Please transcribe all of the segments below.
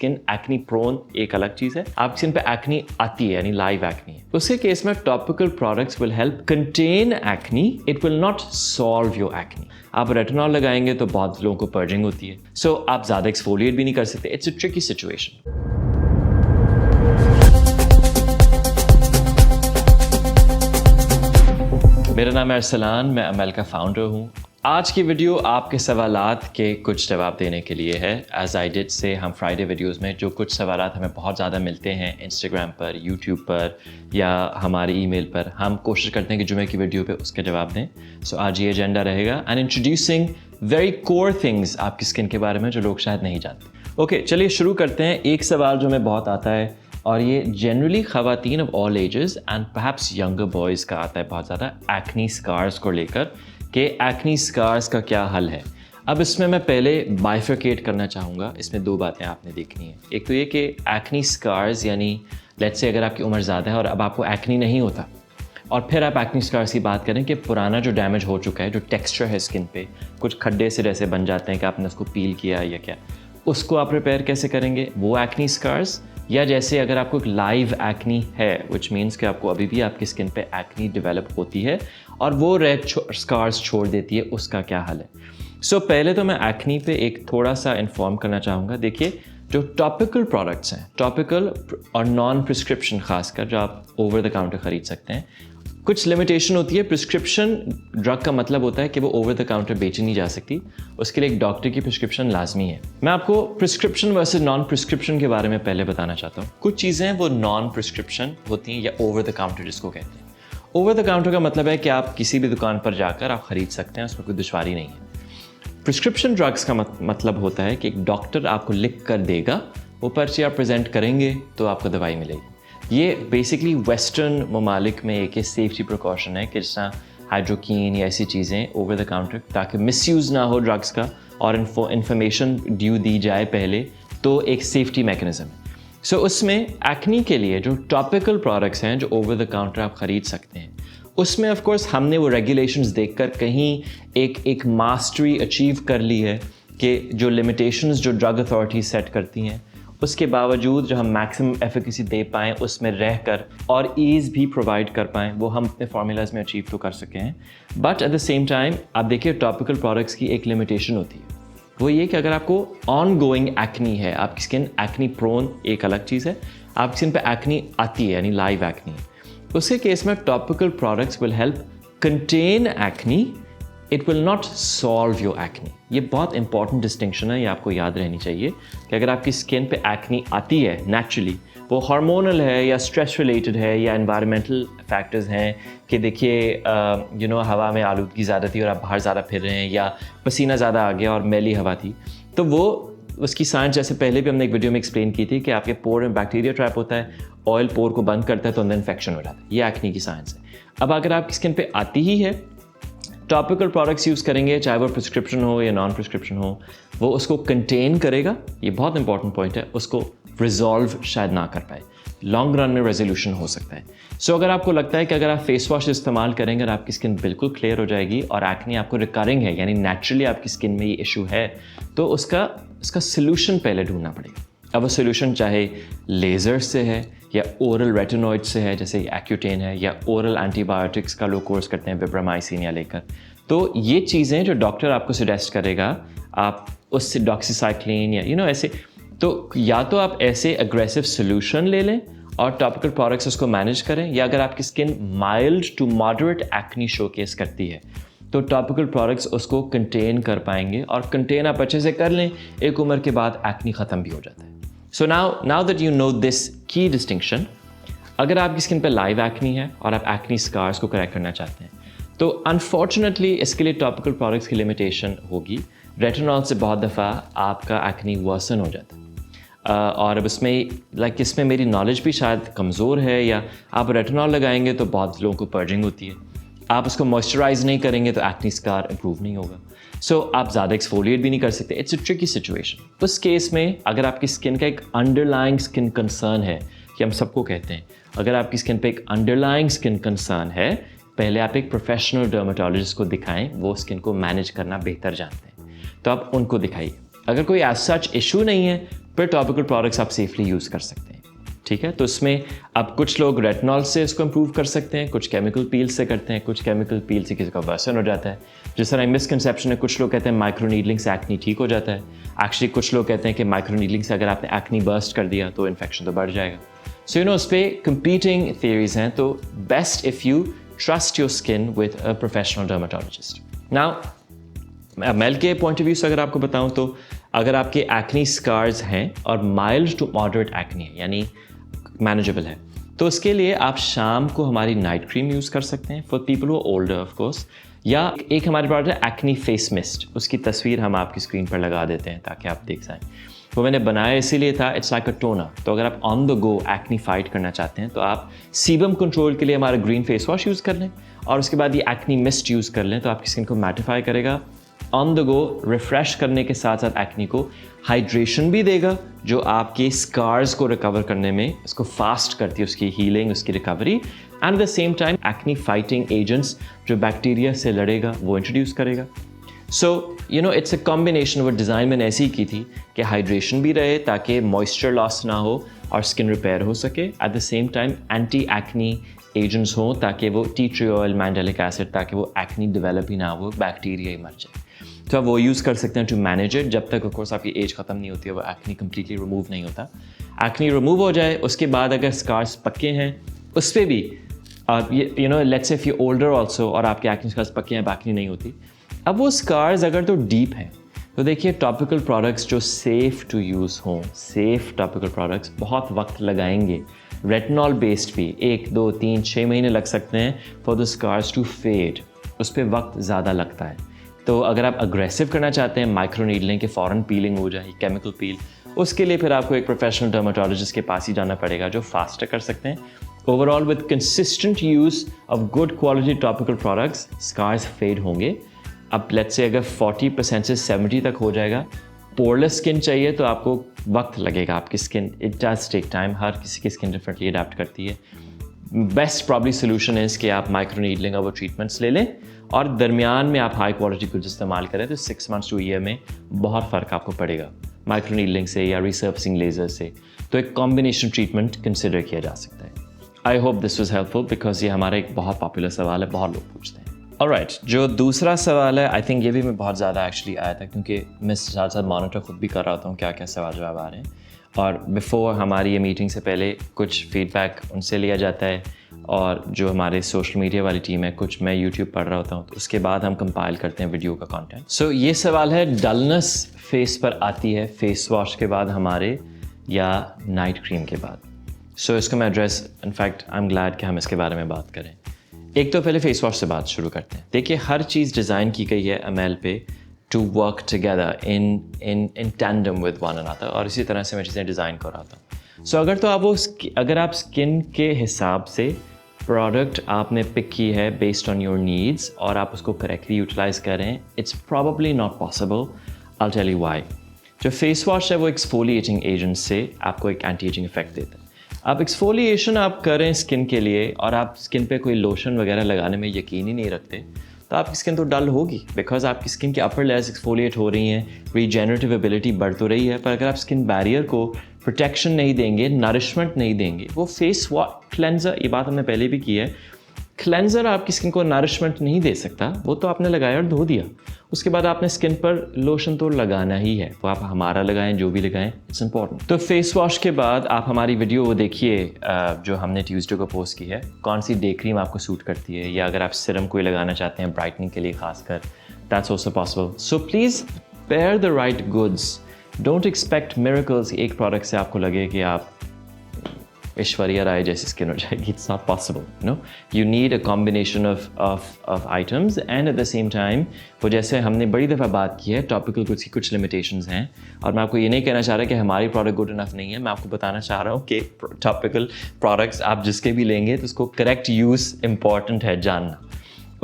Skin acne prone एक अलग चीज है, आपकी स्किन पे एक्नी आती है यानी लाइव एक्नी है, उसके केस में topical products will help contain acne, it will not solve your acne. आप रेटिनॉल लगाएंगे तो बहुत लोगों को पर्जिंग होती है, सो आप ज्यादा एक्सफोलिएट भी नहीं कर सकते, इट्स अ ट्रिकी सिचुएशन। मेरा नाम है अरसलान, मैं अमेल का फाउंडर हूँ। आज की वीडियो आपके सवालात के कुछ जवाब देने के लिए है। एज आई डिड से हम फ्राइडे वीडियोस में जो कुछ सवालात हमें बहुत ज़्यादा मिलते हैं इंस्टाग्राम पर, यूट्यूब पर या हमारी ईमेल पर, हम कोशिश करते हैं कि जुमे की वीडियो पे उसके जवाब दें। सो आज ये एजेंडा रहेगा and introducing very core things आपकी स्किन के बारे में जो लोग शायद नहीं जानते। ओके, चलिए शुरू करते हैं। एक सवाल जो हमें बहुत आता है और ये जनरली ख़वातीन of all ages and perhaps younger boys का आता है बहुत ज़्यादा, एक्नी स्कार्स को लेकर कि एक्नी स्कार्स का क्या हल है। अब इसमें मैं पहले बाइफरकेट करना चाहूँगा। इसमें दो बातें आपने देखनी है। एक तो ये कि एक्नी स्कार्स यानी लेट्स से अगर आपकी उम्र ज़्यादा है और अब आपको एक्नी नहीं होता और फिर आप एक्नी स्कार्स की बात करें कि पुराना जो डैमेज हो चुका है, जो टेक्सचर है स्किन पे, कुछ खड्डे से जैसे बन जाते हैं कि आपने उसको पील किया या क्या, उसको आप रिपेयर कैसे करेंगे, वो एक्नी स्कार्स। या जैसे अगर आपको एक लाइव एक्नी है विच मीन्स कि आपको अभी भी आपकी स्किन पे एक्नी डेवलप होती है और वो रेड स्कार्स छोड़ देती है, उसका क्या हल है। सो पहले तो मैं एक्नी पे एक थोड़ा सा इन्फॉर्म करना चाहूँगा। देखिए, जो टॉपिकल प्रोडक्ट्स हैं, टॉपिकल और नॉन प्रिस्क्रिप्शन खासकर जो आप ओवर द काउंटर ख़रीद सकते हैं, कुछ लिमिटेशन होती है। प्रिस्क्रिप्शन ड्रग का मतलब होता है कि वो ओवर द काउंटर बेची नहीं जा सकती, उसके लिए एक डॉक्टर की प्रिस्क्रिप्शन लाजमी है। मैं आपको प्रिस्क्रिप्शन वर्सेस नॉन प्रिस्क्रिप्शन के बारे में पहले बताना चाहता हूँ। कुछ चीज़ें वो नॉन प्रिस्क्रिप्शन होती हैं या ओवर द काउंटर जिसको कहते हैं। ओवर द काउंटर का मतलब है कि आप किसी भी दुकान पर जाकर आप ख़रीद सकते हैं, उसमें कोई दुश्वारी नहीं है। प्रिस्क्रिप्शन ड्रग्स का मतलब होता है कि एक डॉक्टर आपको लिख कर देगा, वो पर्ची आप प्रेजेंट करेंगे तो आपको दवाई मिलेगी। ये बेसिकली वेस्टर्न ममालिक में एक सेफ्टी प्रिकॉशन है कि जिस तरह हाइड्रोकीन या ऐसी चीज़ें ओवर द काउंटर, ताकि मिसयूज़ ना हो ड्रग्स का और इन्फॉर्मेशन ड्यू दी जाए पहले, तो एक सेफ्टी मैकेनिज्म है। सो उसमें एक्नी के लिए जो टॉपिकल प्रोडक्ट्स हैं जो ओवर द काउंटर आप ख़रीद सकते हैं, उसमें ऑफ कोर्स हमने वो रेगुलेशंस देखकर कहीं एक मास्टरी अचीव कर ली है कि जो लिमिटेशंस जो ड्रग अथॉरिटी सेट करती हैं, उसके बावजूद जो हम मैक्सिमम एफिकेसी दे पाएँ उसमें रहकर और ईज़ भी प्रोवाइड कर पाएँ, वो हम अपने फार्मूलाज में अचीव तो कर सके हैं। But at the same time आप देखिए, टॉपिकल प्रोडक्ट्स की एक लिमिटेशन होती है, वो ये कि अगर आपको ऑन गोइंग एक्नी है, आपकी स्किन एक्नी प्रोन एक अलग चीज़ है, आपकी स्किन पे एक्नी आती है यानी लाइव एक्नी है, उसके केस में topical products will help contain acne, it will not solve your acne. ये बहुत इंपॉर्टेंट डिस्टिंक्शन है, ये आपको याद रहनी चाहिए कि अगर आपकी स्किन पे एक्नी आती है नेचुरली, वो हार्मोनल है या स्ट्रेस रिलेटेड है या एनवायरमेंटल फैक्टर्स हैं कि देखिए हवा में आलूदगी ज़्यादा थी और आप बाहर ज़्यादा फिर रहे हैं, या पसीना ज़्यादा आ गया और मैली हवा थी, तो वो उसकी साइंस जैसे पहले भी हमने एक वीडियो में एक्सप्लेन की थी कि आपके पोर में बैक्टीरिया ट्रैप होता है, ऑयल पोर को बंद करता है तो अंदर इन्फेक्शन हो जाता है। ये एक्नी की साइंस है। अब अगर आपकी स्किन पे आती ही है, टॉपिकल प्रोडक्ट्स यूज़ करेंगे, चाहे वो प्रिस्क्रिप्शन हो या नॉन प्रिस्क्रिप्शन हो, वो उसको कंटेन करेगा। ये बहुत इंपॉर्टेंट पॉइंट है, उसको रिजॉल्व शायद ना कर पाए, लॉन्ग रन में रेजोल्यूशन हो सकता है। सो अगर आपको लगता है कि अगर आप फेस वॉश इस्तेमाल करेंगे और आपकी स्किन बिल्कुल क्लियर हो जाएगी और एक्नी आपको रिकरिंग है यानी नेचुरली आपकी स्किन में ये इशू है, तो उसका सोल्यूशन पहले ढूंढना पड़ेगा। अब वो सोल्यूशन चाहे लेज़र से है या ओरल रेटिनॉइड से है, जैसे एक्यूटेन है, या ओरल एंटीबायोटिक्स का लोग कोर्स करते हैं विब्रामाइसिन या लेकर, तो ये चीज़ें जो डॉक्टर आपको सजेस्ट करेगा, आप उससे डॉक्सीसाइक्लिन या ऐसे, तो या तो आप ऐसे अग्रेसिव सोल्यूशन ले लें और टॉपिकल प्रोडक्ट्स उसको मैनेज करें, या अगर आपकी skin mild to moderate acne showcase करती है तो टॉपिकल प्रोडक्ट्स उसको कंटेन कर पाएंगे, और कंटेन आप अच्छे से कर लें, एक उम्र के बाद एक्नी ख़त्म भी हो जाता है। So now that you know this की डिस्टिंक्शन, अगर आपकी स्किन पे लाइव एक्नी है और आप एक्नी स्कार्स को करेक्ट करना चाहते हैं, तो अनफॉर्चुनेटली इसके लिए टॉपिकल प्रोडक्ट्स की लिमिटेशन होगी। रेटिनॉल से बहुत दफ़ा आपका एक्नी वर्सन हो जाता है, और अब इसमें मेरी नॉलेज भी शायद कमज़ोर है, या आप रेटिनॉल लगाएंगे तो बहुत लोगों को पर्जिंग होती है, आप उसको मॉइस्चराइज नहीं करेंगे तो एक्नी स्कार इंप्रूव नहीं होगा। सो आप ज़्यादा एक्सफोलिएट भी नहीं कर सकते, इट्स अ ट्रिकी सिचुएशन। उस केस में अगर आपकी स्किन का एक अंडरलाइंग स्किन कंसर्न है, कि हम सबको कहते हैं, अगर आपकी स्किन पे एक अंडरलाइंग स्किन कंसर्न है, पहले आप एक प्रोफेशनल डर्मेटोलॉजिस्ट को दिखाएं, वो स्किन को मैनेज करना बेहतर जानते हैं, तो आप उनको दिखाइए। अगर कोई एज सच इशू नहीं है फिर टॉपिकल प्रोडक्ट्स आप सेफली यूज़ कर सकते हैं, ठीक है। तो इसमें अब कुछ लोग रेटिनॉल से इसको इम्प्रूव कर सकते हैं, कुछ केमिकल पील से करते हैं, कुछ केमिकल पील से किसी का वर्सन हो जाता है। जिस तरह मिसकंसेप्शन है, कुछ लोग कहते हैं माइक्रो नीडलिंग से एक्नी ठीक हो जाता है। एक्चुअली कुछ लोग कहते हैं कि माइक्रो नीडलिंग से अगर आपने एक्नी बर्स्ट कर दिया तो इन्फेक्शन तो बढ़ जाएगा। सो यू नो उस पर कंपीटिंग थियरीज हैं, तो best if you trust your skin with a professional dermatologist. Now male के पॉइंट ऑफ व्यू से अगर आपको बताऊं तो अगर आपके एक्नी स्कार्स हैं और माइल्ड टू मॉडरेट एक्नी है यानी मैनेजेबल है, तो उसके लिए आप शाम को हमारी नाइट क्रीम यूज़ कर सकते हैं for people who older of course. या एक हमारे प्रोडक्ट है एक्नी फेस मिस्ट, उसकी तस्वीर हम आपकी स्क्रीन पर लगा देते हैं ताकि आप देख सकें। वो मैंने बनाया इसीलिए था, इट्स लाइक अ टोनर। तो अगर आप on the go acne fight करना चाहते हैं तो आप सीबम कंट्रोल के लिए हमारा ग्रीन फेस वॉश यूज़ कर लें और उसके बाद ये एक्नी मिस्ट यूज़ कर लें, तो आपकी स्किन को मैटिफाई करेगा, ऑन द गो रिफ्रेश करने के साथ साथ एक्नी को हाइड्रेशन भी देगा जो आपके स्कार्स को रिकवर करने में इसको फास्ट करती है, उसकी हीलिंग, उसकी recovery. And at the same time acne fighting agents जो बैक्टीरिया से लड़ेगा वो इंट्रोड्यूस करेगा। So you know it's a combination. वो डिज़ाइन मैंने ऐसी ही की थी कि हाइड्रेशन भी रहे ताकि मॉइस्चर लॉस ना हो और स्किन रिपेयर हो सके, eight the same time anti acne agents हों ताकि वो tea tree oil, mandelic acid, ताकि वो एक्नी डेवलप ही ना हो, बैक्टीरिया ही मर जाए। तो आप वो यूज़ कर सकते हैं टू मैनेज इट, जब तक ऑफ कोर्स आपकी एज ख़त्म नहीं होती है, वो एक्नी कम्प्लीटली रिमूव नहीं होता। एक्नी रिमूव हो जाए उसके बाद अगर स्कार्स पक्के हैं उस पर भी you know let's say if you older also और आपके एक्नी स्कार्स पक्के हैं, एक्नी नहीं होती, अब वो स्कार्स अगर तो डीप हैं तो देखिए टॉपिकल प्रोडक्ट्स जो सेफ़ टू यूज़ हों, सेफ़ टॉपिकल प्रोडक्ट्स बहुत वक्त लगाएंगे। रेटिनॉल बेस्ड भी 1, 2, 3, 6 महीने लग सकते हैं for the scars to fade, उस पर वक्त ज़्यादा लगता है। तो अगर आप अग्रेसिव करना चाहते हैं, माइक्रो नीडलिंग के फ़ौरन पीलिंग हो जाए, केमिकल पील, उसके लिए फिर आपको एक प्रोफेशनल डर्माटोलॉजिस्ट के पास ही जाना पड़ेगा जो फास्टर कर सकते हैं। Overall with consistent use of good quality topical products scars fade होंगे। अब लेट्स से अगर 40% से 70 तक हो जाएगा। पोरलेस स्किन चाहिए तो आपको वक्त लगेगा, आपकी skin it does take time, हर किसी की स्किन डिफरेंटली अडेप्ट करती है। बेस्ट प्रॉब्ली सोल्यूशन है कि आप माइक्रो नीडलिंग और वो ट्रीटमेंट्स ले लें और दरमियान में आप हाई क्वालिटी कुछ इस्तेमाल करें तो 6 months to a year में बहुत फ़र्क आपको पड़ेगा माइक्रो नीडलिंग से या रिसर्फिंग लेज़र से। तो एक कॉम्बिनेशन ट्रीटमेंट कंसिडर किया जा सकता है। I hope this was helpful because ये हमारा एक बहुत पॉपुलर सवाल है, बहुत लोग पूछते हैं। ऑलराइट, जो दूसरा सवाल है आई थिंक ये भी मैं बहुत ज़्यादा एक्चुअली आया था क्योंकि मैं साथ साथ मॉनिटर खुद भी कर रहा हूँ क्या क्या सवाल जवाब आ रहे हैं, और बिफोर हमारी ये मीटिंग से पहले कुछ फीडबैक उनसे लिया जाता है और जो हमारे सोशल मीडिया वाली टीम है कुछ मैं यूट्यूब पढ़ रहा होता हूँ, तो उसके बाद हम कंपाइल करते हैं वीडियो का कंटेंट। सो ये सवाल है डलनेस फेस पर आती है फेस वॉश के बाद हमारे या नाइट क्रीम के बाद। सो इसको मैं address, in fact I am glad कि हम इसके बारे में बात करें। एक तो पहले फेस वॉश से बात शुरू करते हैं। देखिए हर चीज़ डिज़ाइन की गई है एमएल पे to work together in tandem with one another, और इसी तरह से मैं चीज़ें डिज़ाइन कर रहा था। सो अगर आप स्किन के हिसाब से प्रोडक्ट आपने पिक की है बेस्ड ऑन योर नीड्स और आप उसको करेक्टली यूटिलाइज करें, it's probably not possible. I tell you why. जो फेस वॉश है वो एक्सफोलिएटिंग एजेंट से आपको एक एंटी एजिंग इफेक्ट देता है। आप एक्सफोलिएशन आप करें स्किन के लिए और आप स्किन पे कोई लोशन वगैरह लगाने में यकीन ही नहीं रखते तो आपकी स्किन तो डल होगी, बिकॉज आपकी स्किन की अपर लेयर्स एक्सफोलिएट हो रही हैं, रीजेनरेटिव एबिलिटी बढ़ तो रही है, पर अगर आप स्किन बैरियर को प्रोटेक्शन नहीं देंगे, नरिशमेंट नहीं देंगे, वो फेस क्लेंजर, ये बात हमने पहले भी की है, क्लेंजर आपकी स्किन को नरिशमेंट नहीं दे सकता। वो तो आपने लगाया और धो दिया, उसके बाद आपने स्किन पर लोशन तो लगाना ही है, वो आप हमारा लगाएं जो भी लगाएं, इट्स इंपॉर्टेंट। तो फेस वॉश के बाद आप हमारी वीडियो वो देखिए जो हमने ट्यूसडे को पोस्ट की है, कौन सी डे क्रीम आपको सूट करती है, या अगर आप सिरम कोई लगाना चाहते हैं ब्राइटनिंग के लिए खासकर, that's also possible. So please pair the right goods, don't expect miracles. एक प्रोडक्ट से आपको लगे कि आप ऐश्वर्या राय जैसी स्किन हो जाएगी, it's not possible. No, you need a combination of items and at the same time वो जैसे हमने बड़ी दफ़ा बात की है टॉपिकल गुड्स की कुछ लिमिटेशंस हैं, और मैं आपको ये नहीं कहना चाह रहा कि हमारी प्रोडक्ट गुड इनफ नहीं है, मैं आपको बताना चाह रहा हूँ कि टॉपिकल प्रोडक्ट्स आप जिसके भी लेंगे तो उसको करेक्ट यूज़ इंपॉर्टेंट है जानना।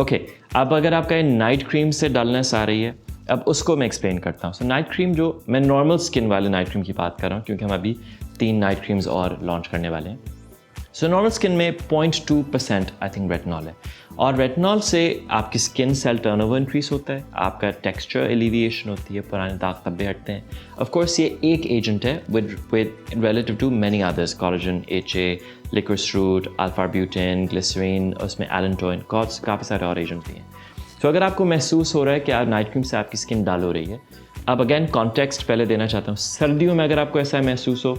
ओके, अब अगर आपका नाइट क्रीम से डलनेस आ रही है, अब उसको मैं एक्सप्लेन करता हूँ। सो नाइट क्रीम, जो मैं नॉर्मल स्किन वाले नाइट क्रीम की बात कर रहा हूँ क्योंकि हम अभी 3 नाइट क्रीम्स और लॉन्च करने वाले हैं। सो नॉर्मल स्किन में 0.2% आई थिंक रेटिनॉल है, और रेटिनॉल से आपकी स्किन सेल टर्नओवर इंक्रीज होता है, आपका टेक्सचर एलिविएशन होती है, पुराने दाग धब्बे हटते हैं. ऑफ कोर्स ये एक एजेंट है with relative to many others, collagen, HA, liquorice root, alpha arbutin, glycerine, उसमें एलेंटोइन, काफ़ी सारे और एजेंट भी हैं. तो अगर आपको महसूस हो रहा है कि आप नाइट क्रीम से आपकी स्किन डाल हो रही है, अब अगेन कॉन्टेक्स्ट पहले देना चाहता हूँ. सर्दियों में अगर आपको ऐसा महसूस हो,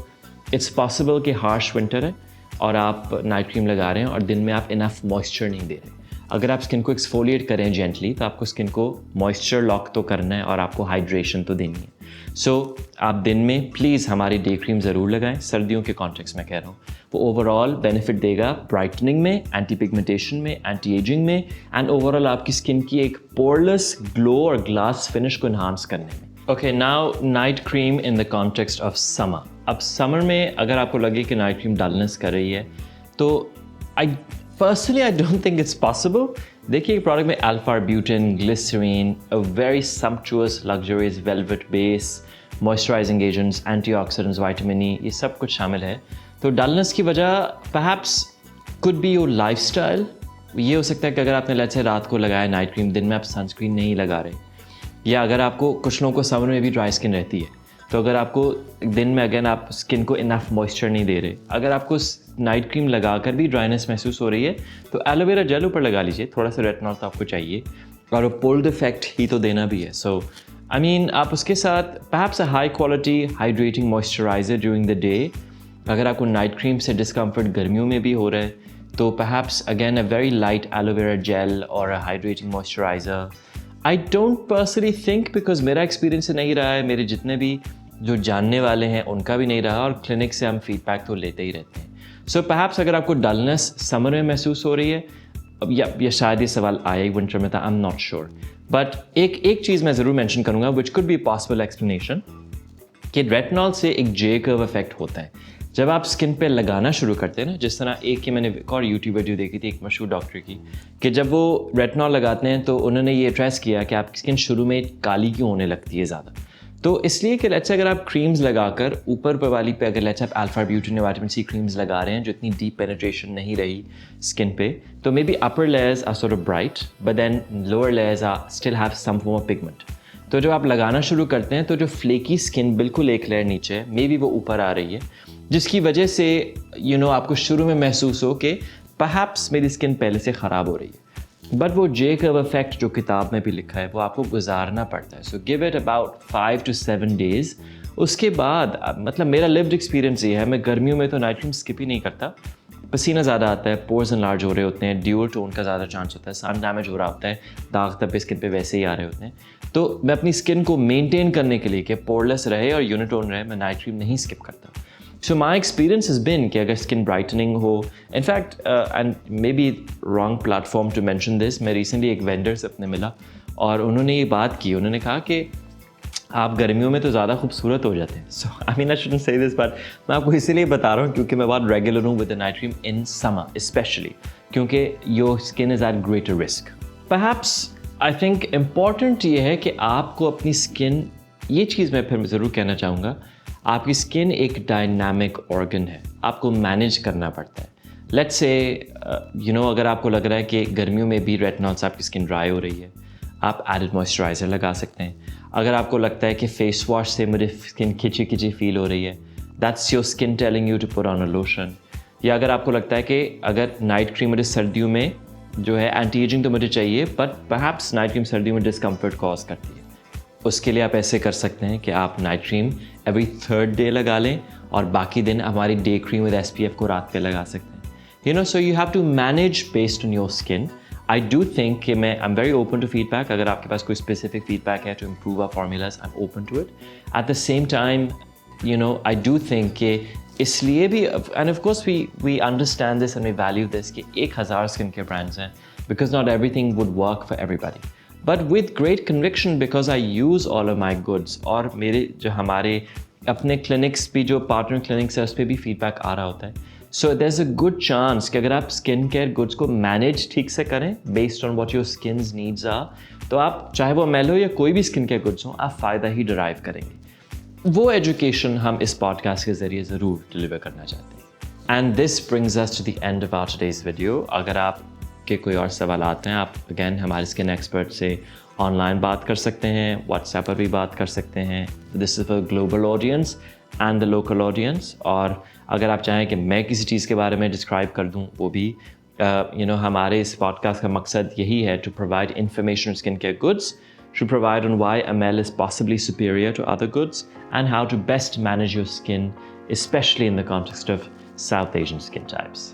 इट्स पॉसिबल कि हार्श विंटर है और आप नाइट क्रीम लगा रहे हैं और दिन में आप इनफ मॉइस्चर नहीं दे रहे. अगर आप स्किन को एक्सफोलिएट करें जेंटली, तो आपको स्किन को मॉइस्चर लॉक तो करना है और आपको हाइड्रेशन तो देनी है. सो आप दिन में प्लीज़ हमारी डे क्रीम ज़रूर लगाएं. सर्दियों के कॉन्टेक्स्ट में कह रहा हूँ, वो ओवरऑल बेनिफिट देगा ब्राइटनिंग में, एंटी पिगमेंटेशन में, एंटी एजिंग में, एंड ओवरऑल आपकी स्किन की एक पोरलेस ग्लो और ग्लास फिनिश को इन्हांस करने में. Okay, now night cream in the context of summer. अब समर में अगर आपको लगे कि नाइट क्रीम डलनेस कर रही है, तो I don't think it's possible. देखिए प्रोडक्ट में alpha arbutin, glycerine, a very sumptuous luxurious velvet base, moisturising agents, antioxidants, vitamin E, ये सब कुछ शामिल है. तो डलनेस की वजह perhaps could be your lifestyle. ये हो सकता है कि अगर आपने लेट्स से रात को लगाया नाइट क्रीम, दिन में आप सनस्क्रीन नहीं लगा रहे, या अगर आपको, कुछ लोगों को समर में भी ड्राई स्किन रहती है, तो अगर आपको दिन में अगेन आप स्किन को इनफ मॉइस्चर नहीं दे रहे, अगर आपको नाइट क्रीम लगाकर भी ड्राइनेस महसूस हो रही है, तो एलोवेरा जेल ऊपर लगा लीजिए. थोड़ा सा रेटिनॉल तो आपको चाहिए, और वो पुल्ड इफेक्ट ही तो देना भी है. सो आई मीन आप उसके साथ perhaps a high quality hydrating moisturiser during the day. अगर आपको नाइट क्रीम से डिस्कम्फर्ट गर्मियों में भी हो रहा है, तो perhaps again a very light aloe vera gel और a hydrating moisturiser. I don't personally think, because मेरा एक्सपीरियंस नहीं रहा है, मेरे जितने भी जो जानने वाले हैं उनका भी नहीं रहा, और क्लिनिक से हम फीडबैक तो लेते ही रहते हैं. सो परहैप्स अगर आपको डलनेस समर में महसूस हो रही है, अब या शायद ये सवाल आया ही विंटर में था, I am not sure. But एक चीज़ मैं ज़रूर मेंशन करूँगा which could be possible explanation, कि रेटिनॉल से एक जे कर्व इफेक्ट होता है. जब आप स्किन पे लगाना शुरू करते हैं ना, जिस तरह एक मैंने एक और यूट्यूब वीडियो देखी थी एक मशहूर डॉक्टर की, कि जब वो रेटिनॉल लगाते हैं तो उन्होंने ये एड्रेस किया कि आपकी स्किन शुरू में काली क्यों होने लगती है ज़्यादा. तो इसलिए कि लेट्स अगर आप क्रीम्स लगाकर ऊपर पर वाली पे, अगर लेट्स आप अल्फा ब्यूटेन या विटामिन सी क्रीम्स लगा रहे हैं जो इतनी डीप पेनिट्रेशन नहीं रही स्किन पे, तो maybe upper layers are sort of bright, but then lower layers are still have some form of pigment. तो जब आप लगाना शुरू करते हैं, तो जो फ्लेकी स्किन बिल्कुल एक लेयर नीचे है, मे बी वो ऊपर आ रही है, जिसकी वजह से आपको शुरू में महसूस हो कि परहैप्स मेरी स्किन पहले से ख़राब हो रही है. बट वो जे कर्व इफेक्ट जो किताब में भी लिखा है, वो आपको गुजारना पड़ता है. So give it about 5 to 7 days. उसके बाद मतलब मेरा लिव्ड एक्सपीरियंस ये है, मैं गर्मियों में तो नाइट क्रीम स्किप ही नहीं करता. पसीना ज़्यादा आता है, पोर्स एनलार्ज हो रहे होते हैं, ड्यूअल टोन का ज़्यादा चांस होता है, सन डैमेज हो रहा होता है, दाग धब्बे स्किन पे वैसे ही आ रहे होते हैं. तो मैं अपनी स्किन को मेनटेन करने के लिए कि पोरलेस रहे और यूनिटोन रहे, मैं नाइट क्रीम नहीं स्किप करता. So my experience has been कि अगर स्किन ब्राइटनिंग हो, in fact and maybe wrong platform to mention this, मैं recently एक वेंडर से अपने मिला और उन्होंने ये बात की, उन्होंने कहा कि आप गर्मियों में तो ज़्यादा खूबसूरत हो जाते हैं. So I mean I shouldn't say this, but मैं आपको इसीलिए बता रहा हूँ क्योंकि मैं बहुत रेगुलर हूँ with the night cream in summer especially, क्योंकि your skin is at greater risk. Perhaps I think important ये है कि आपको अपनी स्किन, ये चीज़ मैं फिर ज़रूर कहना चाहूँगा, आपकी स्किन एक डायनामिक ऑर्गन है, आपको मैनेज करना पड़ता है. लेट्स से अगर आपको लग रहा है कि गर्मियों में भी रेटिनॉल से आपकी स्किन ड्राई हो रही है, आप एडिड मॉइस्चराइज़र लगा सकते हैं. अगर आपको लगता है कि फेस वॉश से मेरी स्किन खिंची खिंची फील हो रही है, that's your skin telling you to put on a lotion. या अगर आपको लगता है कि अगर नाइट क्रीम मुझे सर्दियों में जो है एंटी एजिंग तो मुझे चाहिए, बट परहैप्स नाइट क्रीम सर्दियों में डिस्कम्फर्ट कॉज करती है, उसके लिए आप ऐसे कर सकते हैं कि आप night cream every 3rd day लगा लें और बाकी दिन हमारी डे क्रीम विद SPF को रात पे लगा सकते हैं. So you have to manage based on your skin. I do think कि I am very open to feedback. अगर आपके पास कोई स्पेसिफिक फीडबैक है to improve our formulas, I am open to it. At the same time I do think कि इसलिए भी, and of course we understand this and we value this कि 1000 skin care brands हैं, because not everything would work for everybody. But with great conviction, because I use all of my goods, और मेरे जो हमारे अपने clinics भी, जो partner clinics है, उस पर भी फीडबैक आ रहा होता है. So there is a good chance कि अगर आप स्किन केयर गुड्स को मैनेज ठीक से करें based on what your skin's needs are, तो आप चाहे वो मेलो या कोई भी स्किन केयर गुड्स हो, आप फ़ायदा ही डिराइव करेंगे. वो एजुकेशन हम इस पॉडकास्ट के ज़रिए ज़रूर डिलीवर करना चाहते हैं. And this brings us to the end of our today's video. अगर आपके कोई और सवालात हैं, आप again हमारे स्किन एक्सपर्ट से ऑनलाइन बात कर सकते हैं, व्हाट्सएप पर भी बात कर सकते हैं. This is for global audience and the local audience. और अगर आप चाहें कि मैं किसी चीज़ के बारे में डिस्क्राइब कर दूं, वो भी हमारे इस पॉडकास्ट का मकसद यही है, to provide information skin care goods, to provide on why Amel is possibly superior to other goods and how to best manage your skin, especially in the context of South Asian skin types.